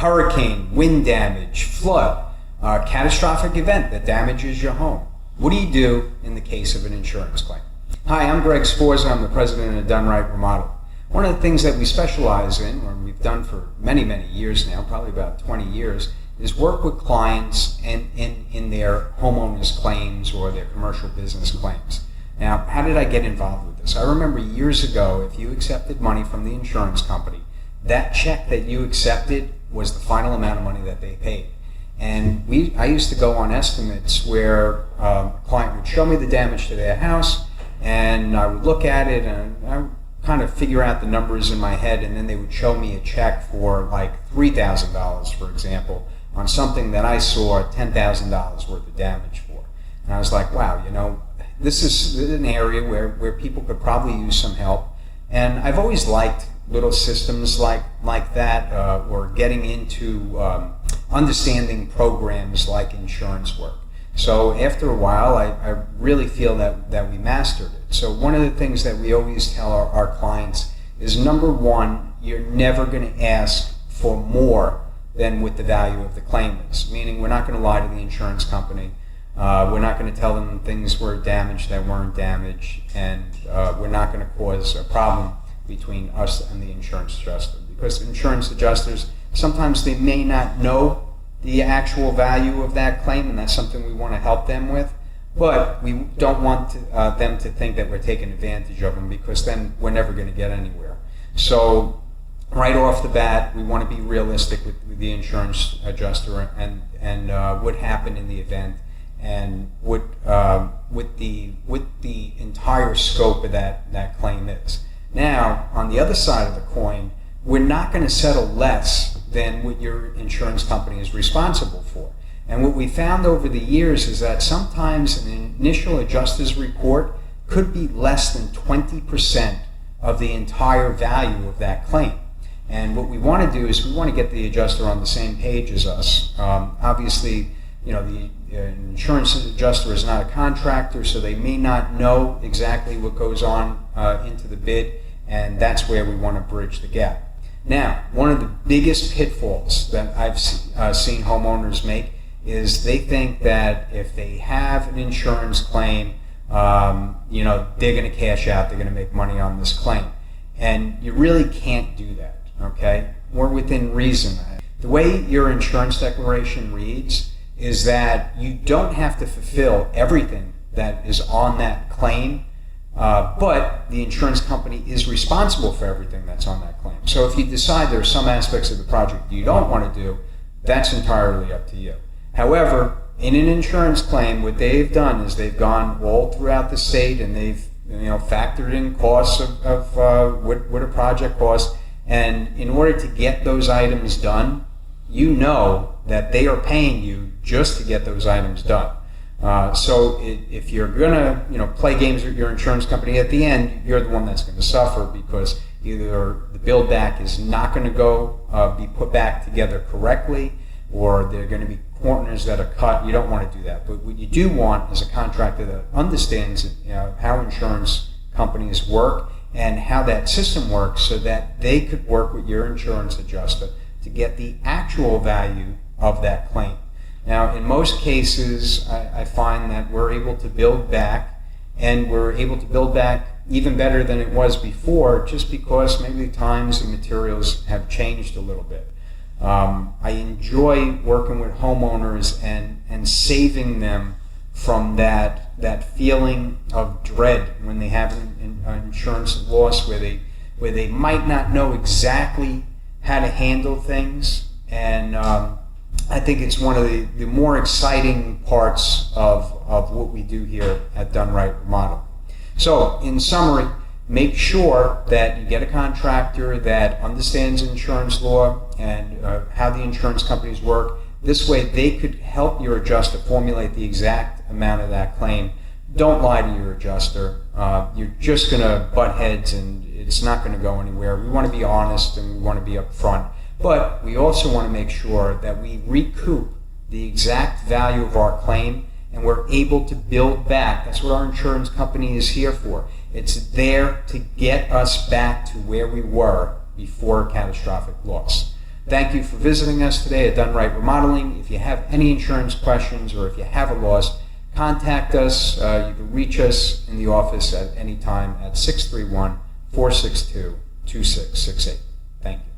hurricane, wind damage, flood, catastrophic event that damages your home. What do you do in the case of an insurance claim? Hi, I'm Greg Sforza. I'm the president of Done Right Remodel. One of the things that we specialize in, or we've done for many, many years now, probably about 20 years, is work with clients in their homeowners claims or their commercial business claims. Now, how did I get involved with this? I remember years ago, if you accepted money from the insurance company, that check that you accepted was the final amount of money that they paid. And I used to go on estimates where a client would show me the damage to their house, and I would look at it and I would kind of figure out the numbers in my head, and then they would show me a check for like $3,000, for example, on something that I saw $10,000 worth of damage for. And I was like, wow, this is an area where people could probably use some help. And I've always liked little systems like that, or getting into understanding programs like insurance work. So after a while, I really feel that we mastered it. So one of the things that we always tell our clients is, number one, you're never going to ask for more than what the value of the claim is. Meaning, we're not going to lie to the insurance company. We're not going to tell them things were damaged that weren't damaged, and we're not going to cause a problem between us and the insurance adjuster. Because insurance adjusters, sometimes they may not know the actual value of that claim, and that's something we want to help them with. But we don't want them to think that we're taking advantage of them, because then we're never going to get anywhere. So right off the bat, we want to be realistic with the insurance adjuster and what happened in the event, and what the entire scope of that claim is. Now, on the other side of the coin, we're not going to settle less than what your insurance company is responsible for. And what we found over the years is that sometimes an initial adjuster's report could be less than 20% of the entire value of that claim. And what we want to do is we want to get the adjuster on the same page as us. Obviously, the insurance adjuster is not a contractor, so they may not know exactly what goes on into the bid, and that's where we want to bridge the gap. Now, one of the biggest pitfalls that I've seen homeowners make is they think that if they have an insurance claim, they're going to cash out, they're going to make money on this claim. And you really can't do that, okay? We're within reason. The way your insurance declaration reads is that you don't have to fulfill everything that is on that claim, but the insurance company is responsible for everything that's on that claim. So if you decide there are some aspects of the project you don't want to do, that's entirely up to you. However, in an insurance claim, what they've done is they've gone all throughout the state, and they've factored in costs of what a project costs. And in order to get those items done, you know that they are paying you just to get those items done. So if you're going to play games with your insurance company, at the end, you're the one that's going to suffer, because either the build back is not going to be put back together correctly, or there are going to be corners that are cut. You don't want to do that. But what you do want is a contractor that understands how insurance companies work and how that system works, so that they could work with your insurance adjuster to get the actual value of that claim. Now, in most cases, I find that we're able to build back, and we're able to build back even better than it was before, just because maybe the times and materials have changed a little bit. I enjoy working with homeowners and saving them from that feeling of dread when they have an insurance loss, where they might not know exactly how to handle things. And I think it's one of the more exciting parts of what we do here at Done Right Remodel. So, in summary, make sure that you get a contractor that understands insurance law and how the insurance companies work. This way, they could help your adjuster formulate the exact amount of that claim. Don't lie to your adjuster. You're just going to butt heads, and it's not going to go anywhere. We want to be honest, and we want to be upfront. But we also want to make sure that we recoup the exact value of our claim, and we're able to build back. That's what our insurance company is here for. It's there to get us back to where we were before a catastrophic loss. Thank you for visiting us today at Done Right Remodeling. If you have any insurance questions or if you have a loss, contact us. You can reach us in the office at any time at 631-462-2668. Thank you.